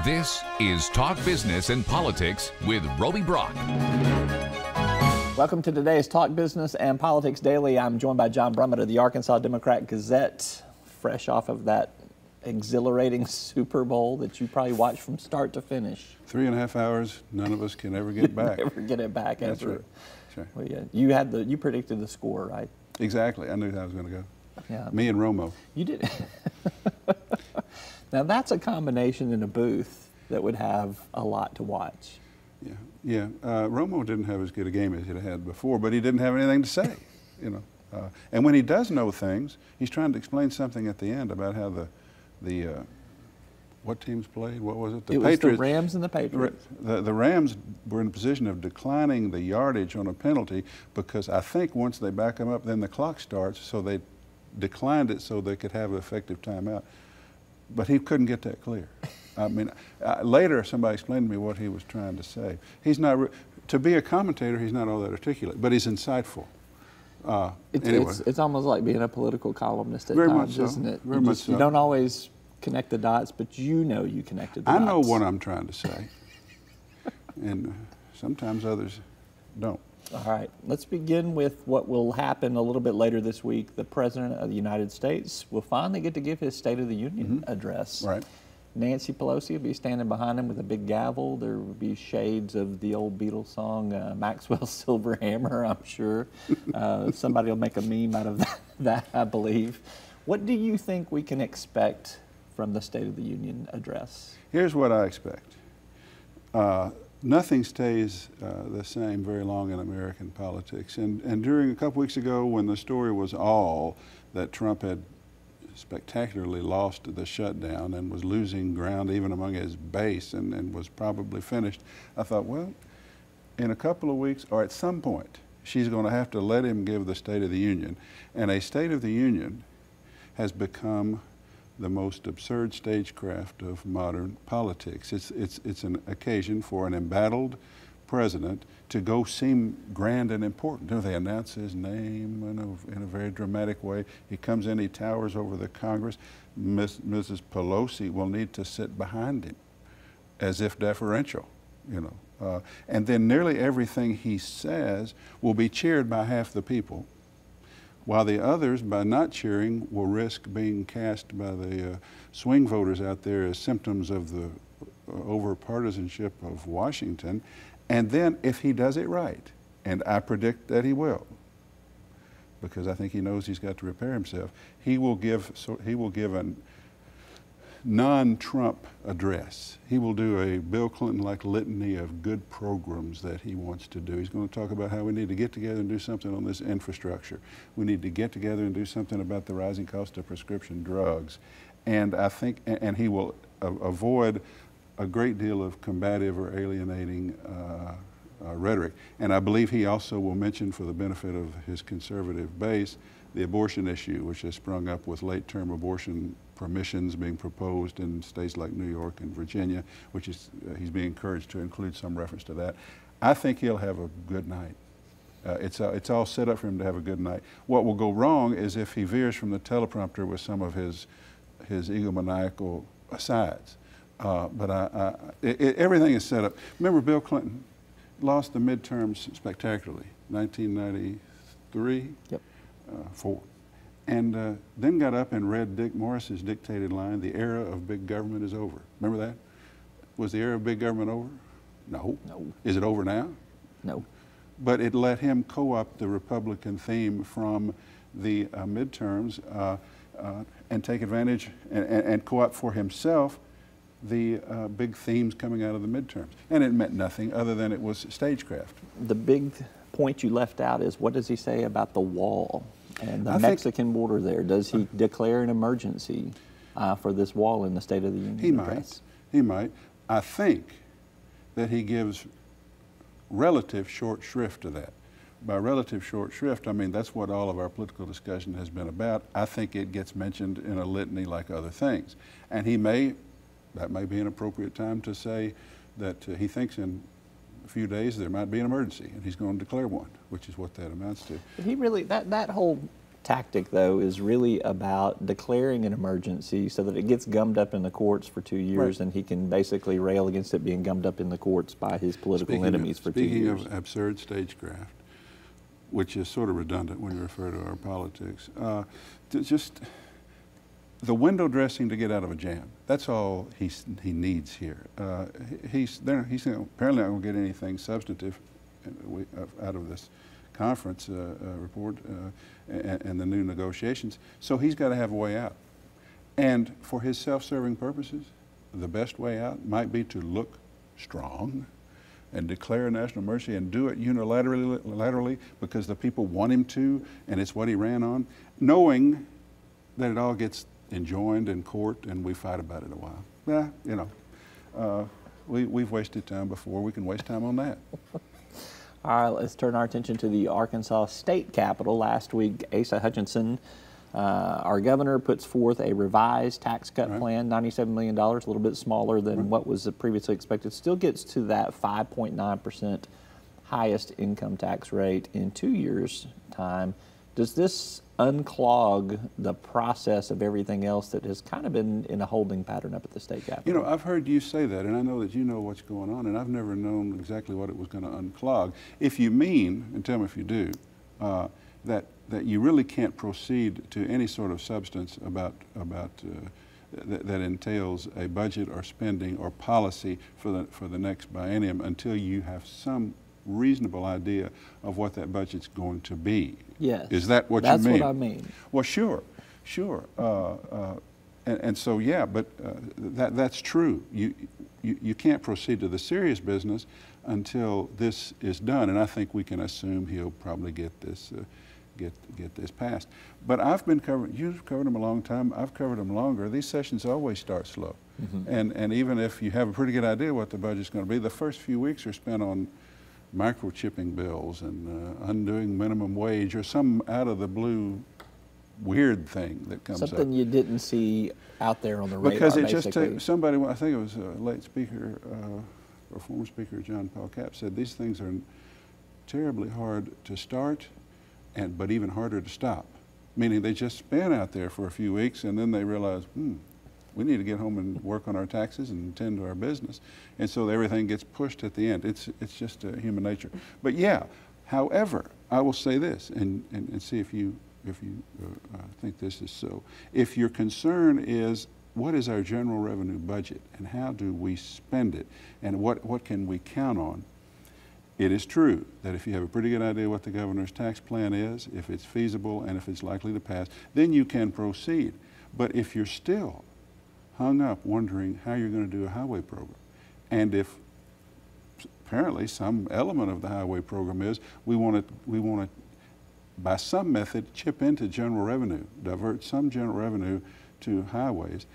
This is Talk Business and Politics with Roby Brock. Welcome to today's Talk Business and Politics Daily. I'm joined by John Brummett of the Arkansas Democrat-Gazette, fresh off of that exhilarating Super Bowl that you probably watched from start to finish. 3.5 hours, none of us can ever get it back. Never get it back. That's ever. right. That's right. Well, yeah, you predicted the score, right? Exactly. I knew how I was going to go. Yeah. Me and Romo. You did. Now that's a combination in a booth that would have a lot to watch. Yeah. Romo didn't have as good a game as he'd had before, but he didn't have anything to say, you know. And when he does know things, he's trying to explain something at the end about how the what teams played. What was it? It was the Rams and the Patriots. The Rams were in a position of declining the yardage on a penalty because I think once they back them up, then the clock starts. So they declined it so they could have an effective timeout. But he couldn't get that clear. I mean, later somebody explained to me what he was trying to say. He's not, to be a commentator, he's not all that articulate, but he's insightful. Anyway. It's almost like being a political columnist at Very times, much so. isn't it? Very much so. You don't always connect the dots, but you know you connected the dots. I know what I'm trying to say, and sometimes others don't. All right, let's begin with what will happen a little bit later this week. The President of the United States will finally get to give his State of the Union address. Right. Nancy Pelosi will be standing behind him with a big gavel. There will be shades of the old Beatles song, Maxwell's Silver Hammer, I'm sure. Somebody will make a meme out of that, I believe. What do you think we can expect from the State of the Union address? Here's what I expect. Nothing stays the same very long in American politics. And during a couple weeks ago when the story was all that Trump had spectacularly lost the shutdown and was losing ground even among his base and was probably finished, I thought, well, in a couple of weeks or at some point, she's going to have to let him give the State of the Union. And a State of the Union has become the most absurd stagecraft of modern politics. It's an occasion for an embattled president to go seem grand and important. You know, they announce his name in a very dramatic way. He comes in, he towers over the Congress. Mrs. Pelosi will need to sit behind him as if deferential, you know. And then nearly everything he says will be cheered by half the people, while the others, by not cheering, will risk being cast by the swing voters out there as symptoms of the over-partisanship of Washington. And then if he does it right, and I predict that he will, because I think he knows he's got to repair himself, he will give a non-Trump address. He will do a Bill Clinton-like litany of good programs that he wants to do. He's going to talk about how we need to get together and do something on this infrastructure. We need to get together and do something about the rising cost of prescription drugs. And I think, and he will avoid a great deal of combative or alienating rhetoric. And I believe he also will mention, for the benefit of his conservative base, the abortion issue, which has sprung up with late-term abortion permissions being proposed in states like New York and Virginia, which is, he's being encouraged to include some reference to that. I think he'll have a good night. It's all set up for him to have a good night. What will go wrong is if he veers from the teleprompter with some of his egomaniacal asides. But everything is set up. Remember, Bill Clinton lost the midterms spectacularly, 1993? Yep. 4. And then got up and read Dick Morris's dictated line, "The era of big government is over." Remember that? Was the era of big government over? No. No. Is it over now? No. But it let him co-opt the Republican theme from the midterms and take advantage and co-opt for himself the big themes coming out of the midterms. And it meant nothing other than it was stagecraft. The big point you left out is, what does he say about the wall and the Mexican border there? Does he declare an emergency for this wall in the State of the Union address? He might. I think that he gives relative short shrift to that. By relative short shrift, I mean that's what all of our political discussion has been about. I think it gets mentioned in a litany like other things. And that may be an appropriate time to say that he thinks in a few days there might be an emergency, and he's going to declare one, which is what that amounts to. But he really, that whole tactic, though, is really about declaring an emergency so that it gets gummed up in the courts for 2 years, and he can basically rail against it being gummed up in the courts by his political enemies for 2 years. Speaking of absurd stagecraft, which is sort of redundant when you refer to our politics, just the window dressing to get out of a jam. That's all he needs here. He's apparently not going to get anything substantive out of this conference report and the new negotiations. So he's got to have a way out. And for his self-serving purposes, the best way out might be to look strong and declare a national emergency and do it unilaterally because the people want him to, and it's what he ran on, knowing that it all gets enjoined in court and we fight about it a while. Yeah, you know, we've wasted time before. We can waste time on that. All right, let's turn our attention to the Arkansas state capitol. Last week, Asa Hutchinson, our governor, puts forth a revised tax cut plan, $97 million, a little bit smaller than what was previously expected. Still gets to that 5.9% highest income tax rate in 2 years' time. Does this unclog the process of everything else that has kind of been in a holding pattern up at the state capitol? You know, I've heard you say that, and I know that you know what's going on, and I've never known exactly what it was going to unclog. If you mean, and tell me if you do, that you really can't proceed to any sort of substance that entails a budget or spending or policy for the next biennium until you have some reasonable idea of what that budget's going to be. Yes. Is that what you mean? That's what I mean. Well, sure. And so, yeah, but that's true. You can't proceed to the serious business until this is done, and I think we can assume he'll probably get this passed. But I've been covering, you've covered them a long time, I've covered them longer. These sessions always start slow. And even if you have a pretty good idea what the budget's going to be, the first few weeks are spent on microchipping bills and undoing minimum wage or some out of the blue weird thing that comes up. Something you didn't see out there on the radar, because it basically. just takes somebody, I think it was a late speaker or former speaker John Paul Capp said these things are terribly hard to start but even harder to stop, meaning they just spin out there for a few weeks and then they realize, we need to get home and work on our taxes and attend to our business. And so everything gets pushed at the end. It's just human nature. But yeah, however, I will say this and see if you think this is so. If your concern is what is our general revenue budget and how do we spend it and what can we count on, it is true that if you have a pretty good idea what the governor's tax plan is, if it's feasible and if it's likely to pass, then you can proceed. But if you're still hung up wondering how you're going to do a highway program, and if apparently some element of the highway program is we want to by some method chip into general revenue, divert some general revenue to highways,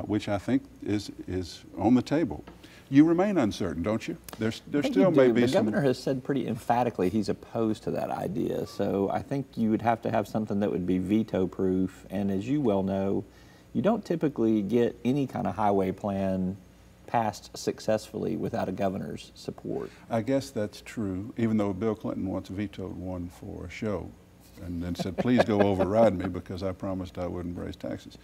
which I think is on the table. You remain uncertain, don't you? There still may be some. The governor has said pretty emphatically he's opposed to that idea, so I think you would have to have something that would be veto-proof, and as you well know, you don't typically get any kind of highway plan passed successfully without a governor's support. I guess that's true, even though Bill Clinton once vetoed one for a show and then said, please go override me because I promised I wouldn't raise taxes.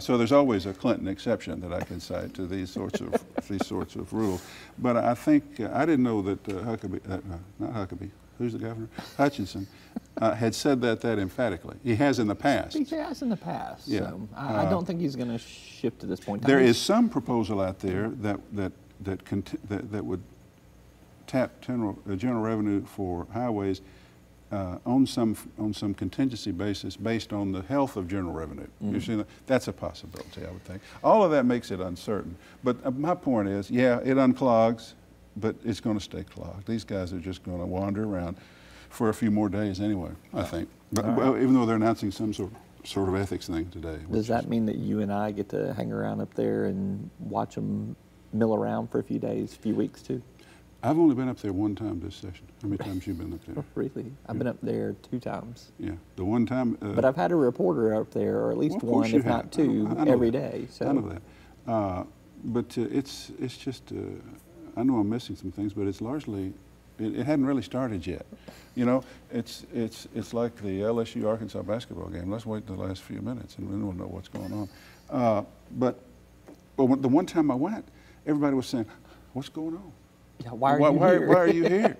So there's always a Clinton exception that I can cite to these sorts of rules. But I think, I didn't know that not Huckabee, who's the governor? Hutchinson. Had said that emphatically. He has in the past. He has in the past. Yeah. So I don't think he's going to shift at this point. There is some proposal out there that would tap general revenue for highways on some contingency basis based on the health of general revenue. You see that? That's a possibility, I would think. All of that makes it uncertain. But my point is, yeah, it unclogs, but it's going to stay clogged. These guys are just going to wander around for a few more days anyway, I think. But even though they're announcing some sort of ethics thing today. Does that mean that you and I get to hang around up there and watch them mill around for a few days, a few weeks too? I've only been up there one time this session. How many times have you been up there? Really? I've been up there 2 times. Yeah, the one time. But I've had a reporter up there, or at least one, if not 2, every day. So. I know that. But it's just, I know I'm missing some things, but it's largely it hadn't really started yet. You know, it's like the LSU Arkansas basketball game. Let's wait the last few minutes and then we'll know what's going on. But the one time I went, everybody was saying, "What's going on? Yeah, why are you here?"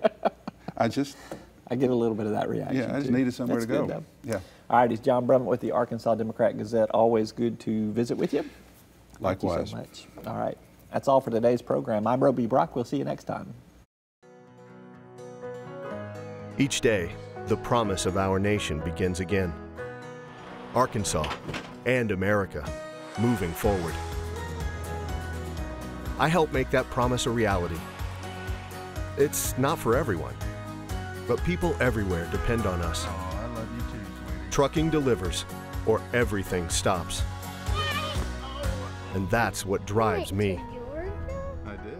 I get a little bit of that reaction. Yeah, I just needed somewhere to go. Good, yeah. All right, it's John Brummett with the Arkansas Democrat-Gazette. Always good to visit with you. Likewise. Thank you so much. All right, that's all for today's program. I'm Roby Brock. We'll see you next time. Each day, the promise of our nation begins again. Arkansas and America moving forward. I help make that promise a reality. It's not for everyone, but people everywhere depend on us. Oh, I love you too, sweetie. Trucking delivers, or everything stops. And that's what drives me. I did.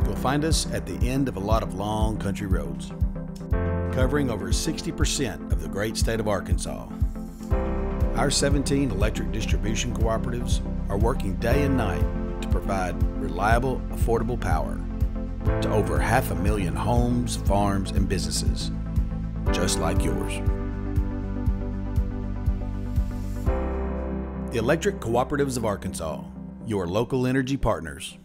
You'll find us at the end of a lot of long country roads, covering over 60% of the great state of Arkansas. Our 17 electric distribution cooperatives are working day and night to provide reliable, affordable power to over 500,000 homes, farms, and businesses, just like yours. The Electric Cooperatives of Arkansas, your local energy partners.